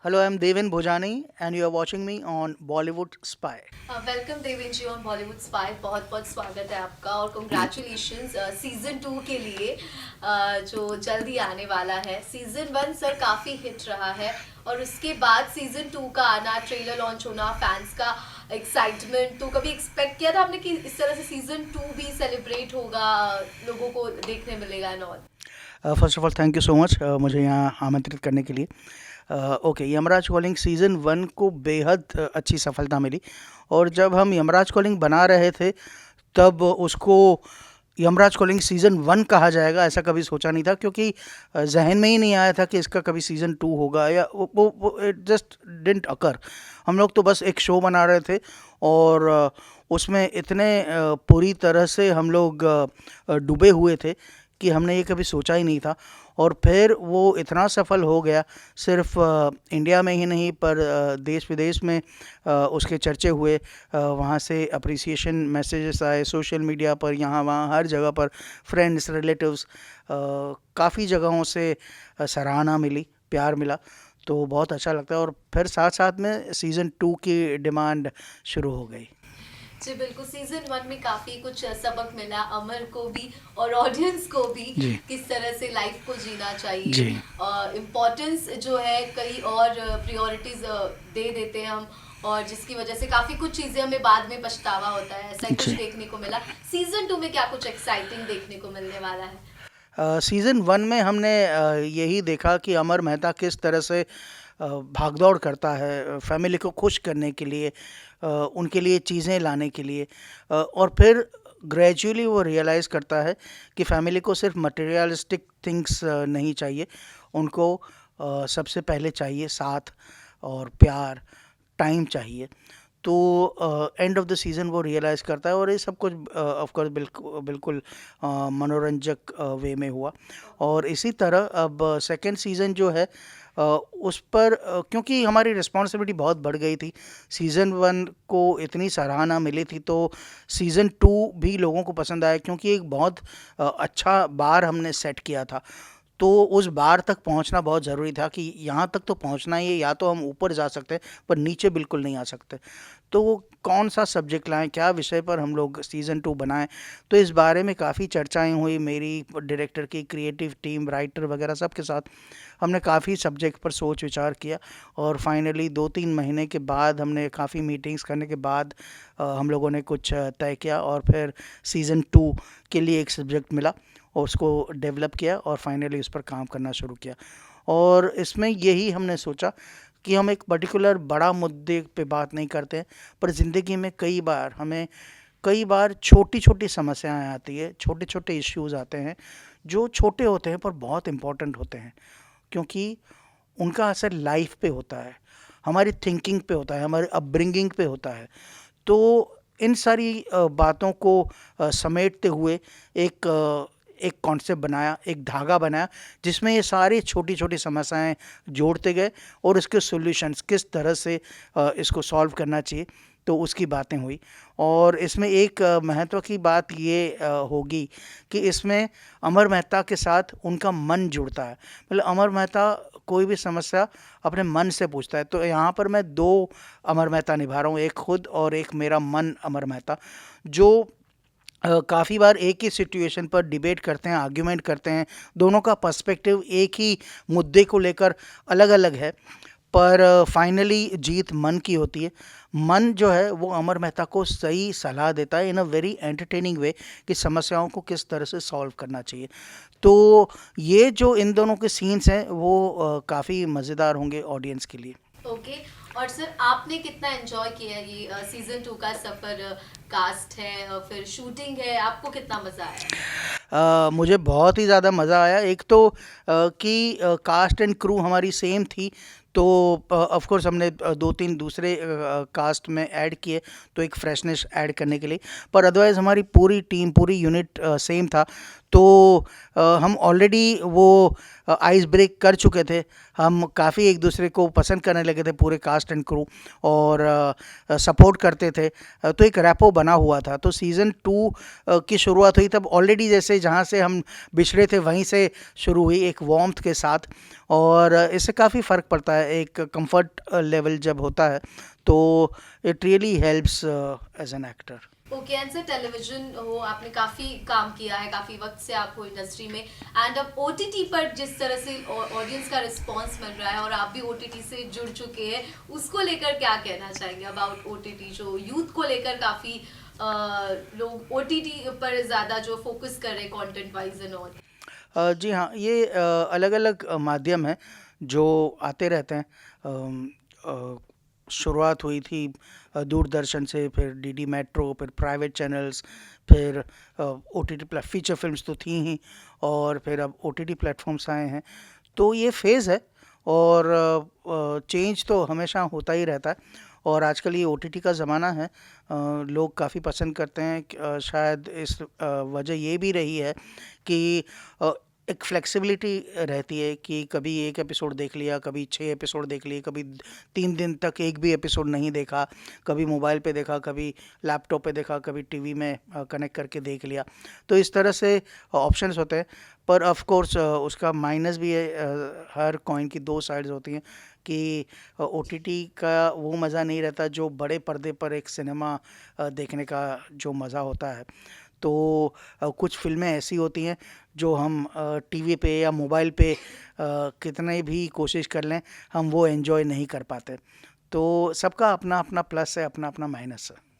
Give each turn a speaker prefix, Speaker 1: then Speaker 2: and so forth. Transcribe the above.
Speaker 1: Hello, I'm Devin Bhojani, and you are watching me on Bollywood Spy.
Speaker 2: Welcome Deven ji on Bollywood Spy. बहुत बहुत स्वागत है आपका और कंग्रेचुलेशंस सीजन 2 के लिए जो जल्दी आने वाला है। सीजन 1 सर काफ़ी हिट रहा है और उसके बाद सीजन 2 का आना, ट्रेलर लॉन्च होना, फैंस का एक्साइटमेंट, तो कभी एक्सपेक्ट किया था आपने कि इस तरह से सीजन 2 भी सेलिब्रेट होगा, लोगों को देखने मिलेगा and all?
Speaker 1: First of all thank you so much मुझे यहाँ आमंत्रित करने के लिए। ओके, यमराज कॉलिंग सीज़न 1 को बेहद अच्छी सफलता मिली। और जब हम यमराज कॉलिंग बना रहे थे तब उसको यमराज कॉलिंग सीज़न 1 कहा जाएगा ऐसा कभी सोचा नहीं था, क्योंकि जहन में ही नहीं आया था कि इसका कभी सीज़न 2 होगा, या वो इट जस्ट डिडंट अकर। हम लोग तो बस एक शो बना रहे थे और उसमें इतने पूरी तरह से हम लोग डूबे हुए थे कि हमने ये कभी सोचा ही नहीं था। और फिर वो इतना सफल हो गया, सिर्फ इंडिया में ही नहीं पर देश विदेश में उसके चर्चे हुए। वहाँ से अप्रिसिएशन मैसेजेस आए सोशल मीडिया पर, यहाँ वहाँ हर जगह पर, फ्रेंड्स रिलेटिव्स, काफ़ी जगहों से सराहना मिली, प्यार मिला। तो बहुत अच्छा लगता है। और फिर साथ साथ में सीज़न 2 की डिमांड शुरू हो गई।
Speaker 2: जी बिल्कुल, सीजन 1 में काफी कुछ सबक मिला अमर को भी और ऑडियंस को भी,
Speaker 1: जी।
Speaker 2: किस तरह से लाइफ को जीना चाहिए।
Speaker 1: जी।
Speaker 2: इम्पोर्टेंस जो है कई और प्रियोरिटीज दे देते हैं हम, और जिसकी वजह से काफी कुछ चीजें हमें बाद में पछतावा होता है, ऐसा ही कुछ
Speaker 1: जी।
Speaker 2: देखने को मिला। सीजन 2 में क्या कुछ एक्साइटिंग देखने को मिलने वाला है?
Speaker 1: सीज़न 1 में हमने यही देखा कि अमर मेहता किस तरह से भागदौड़ करता है फैमिली को खुश करने के लिए, उनके लिए चीज़ें लाने के लिए। और फिर ग्रेजुअली वो रियलाइज़ करता है कि फैमिली को सिर्फ मटेरियलिस्टिक थिंग्स नहीं चाहिए, उनको सबसे पहले चाहिए साथ और प्यार, टाइम चाहिए। तो एंड ऑफ द सीज़न वो रियलाइज़ करता है, और ये सब कुछ ऑफ कोर्स बिल्कुल मनोरंजक वे में हुआ। और इसी तरह अब सेकंड सीज़न जो है उस पर क्योंकि हमारी रिस्पॉन्सिबिलिटी बहुत बढ़ गई थी, सीज़न 1 को इतनी सराहना मिली थी, तो सीज़न 2 भी लोगों को पसंद आया, क्योंकि एक बहुत अच्छा बार हमने सेट किया था। तो उस बार तक पहुंचना बहुत ज़रूरी था कि यहाँ तक तो पहुंचना ही है, या तो हम ऊपर जा सकते हैं पर नीचे बिल्कुल नहीं आ सकते। तो वो कौन सा सब्जेक्ट लाएं, क्या विषय पर हम लोग सीज़न 2 बनाएं, तो इस बारे में काफ़ी चर्चाएं हुई मेरी, डायरेक्टर की, क्रिएटिव टीम, राइटर वगैरह सब के साथ। हमने काफ़ी सब्जेक्ट पर सोच विचार किया, और फाइनली 2-3 महीने के बाद, हमने काफ़ी मीटिंग्स करने के बाद हम लोगों ने कुछ तय किया, और फिर सीज़न 2 के लिए एक सब्जेक्ट मिला और उसको डेवलप किया, और फाइनली उस पर काम करना शुरू किया। और इसमें यही हमने सोचा कि हम एक पर्टिकुलर बड़ा मुद्दे पे बात नहीं करते हैं, पर ज़िंदगी में कई बार छोटी छोटी समस्याएं आती है, छोटे छोटे इश्यूज आते हैं जो छोटे होते हैं पर बहुत इम्पोर्टेंट होते हैं, क्योंकि उनका असर लाइफ पे होता है, हमारी थिंकिंग पे होता है, हमारे अपब्रिंगिंग पे होता है। तो इन सारी बातों को समेटते हुए एक कॉन्सेप्ट बनाया, एक धागा बनाया, जिसमें ये सारी छोटी छोटी समस्याएं जोड़ते गए, और इसके सॉल्यूशंस किस तरह से इसको सॉल्व करना चाहिए, तो उसकी बातें हुई। और इसमें एक महत्व की बात ये होगी कि इसमें अमर मेहता के साथ उनका मन जुड़ता है। मतलब अमर मेहता कोई भी समस्या अपने मन से पूछता है, तो यहाँ पर मैं दो अमर मेहता निभा रहा हूँ, एक खुद और एक मेरा मन अमर मेहता, जो काफ़ी बार एक ही सिचुएशन पर डिबेट करते हैं, आर्ग्यूमेंट करते हैं। दोनों का पर्सपेक्टिव एक ही मुद्दे को लेकर अलग अलग है, पर फाइनली जीत मन की होती है। मन जो है वो अमर मेहता को सही सलाह देता है इन अ वेरी एंटरटेनिंग वे, कि समस्याओं को किस तरह से सॉल्व करना चाहिए। तो ये जो इन दोनों के सीन्स हैं वो काफ़ी मज़ेदार होंगे ऑडियंस के लिए।
Speaker 2: ओके। और सर आपने कितना एंजॉय किया ये सीजन 2 का सफर? कास्ट है और फिर शूटिंग है, आपको कितना मजा आया?
Speaker 1: मुझे बहुत ही ज़्यादा मज़ा आया। एक तो कि कास्ट एंड क्रू हमारी सेम थी, तो ऑफ कोर्स हमने 2-3 दूसरे कास्ट में ऐड किए, तो एक फ्रेशनेस ऐड करने के लिए, पर अदरवाइज़ हमारी पूरी टीम, पूरी यूनिट सेम था। तो हम ऑलरेडी वो आइस ब्रेक कर चुके थे। हम काफ़ी एक दूसरे को पसंद करने लगे थे, पूरे कास्ट एंड क्रू, और सपोर्ट करते थे। तो एक रैपो बना हुआ था। तो सीज़न 2 की शुरुआत हुई तब ऑलरेडी जैसे जहाँ से हम बिछड़े थे वहीं से शुरू हुई, एक वार्मथ के साथ। और इससे काफ़ी फ़र्क पड़ता है, एक कंफर्ट लेवल जब होता है तो it really helps as an actor.
Speaker 2: Okay, and sir television हो आपने काफ़ी काम किया है, काफ़ी वक्त से आप हो इंडस्ट्री में, एंड अब ओटीटी पर जिस तरह से ऑडियंस का रिस्पांस मिल रहा है और आप भी ओटीटी से जुड़ चुके हैं, उसको लेकर क्या कहना चाहेंगे अबाउट ओटीटी? जो यूथ को लेकर काफ़ी लोग ओटीटी पर ज़्यादा जो फोकस कर रहे हैं कंटेंट वाइज एंड ऑल।
Speaker 1: जी हाँ, ये अलग-अलग माध्यम हैं जो आते रहते हैं। शुरुआत हुई थी दूरदर्शन से, फिर डीडी मेट्रो, फिर प्राइवेट चैनल्स, फिर ओटीटी प्ले फीचर फ़िल्म्स तो थी ही, और फिर अब ओटीटी प्लेटफ़ॉर्म्स आए हैं। तो ये फ़ेज़ है, और चेंज तो हमेशा होता ही रहता है। और आजकल ये ओटीटी का ज़माना है। लोग काफ़ी पसंद करते हैं शायद इस वजह ये भी रही है कि अ, एक फ्लेक्सिबिलिटी रहती है कि कभी एक एपिसोड देख लिया, कभी 6 एपिसोड देख लिए, कभी 3 दिन तक एक भी एपिसोड नहीं देखा, कभी मोबाइल पे देखा, कभी लैपटॉप पे देखा, कभी टीवी में कनेक्ट करके देख लिया। तो इस तरह से ऑप्शंस होते हैं। पर ऑफ कोर्स उसका माइनस भी है। हर कॉइन की 2 साइड्स होती हैं कि ओटीटी का वो मज़ा नहीं रहता जो बड़े पर्दे पर एक सिनेमा देखने का जो मज़ा होता है। तो कुछ फ़िल्में ऐसी होती हैं जो हम टीवी पे या मोबाइल पे कितने भी कोशिश कर लें, हम वो एन्जॉय नहीं कर पाते। तो सबका अपना-अपना प्लस है, अपना-अपना माइनस है।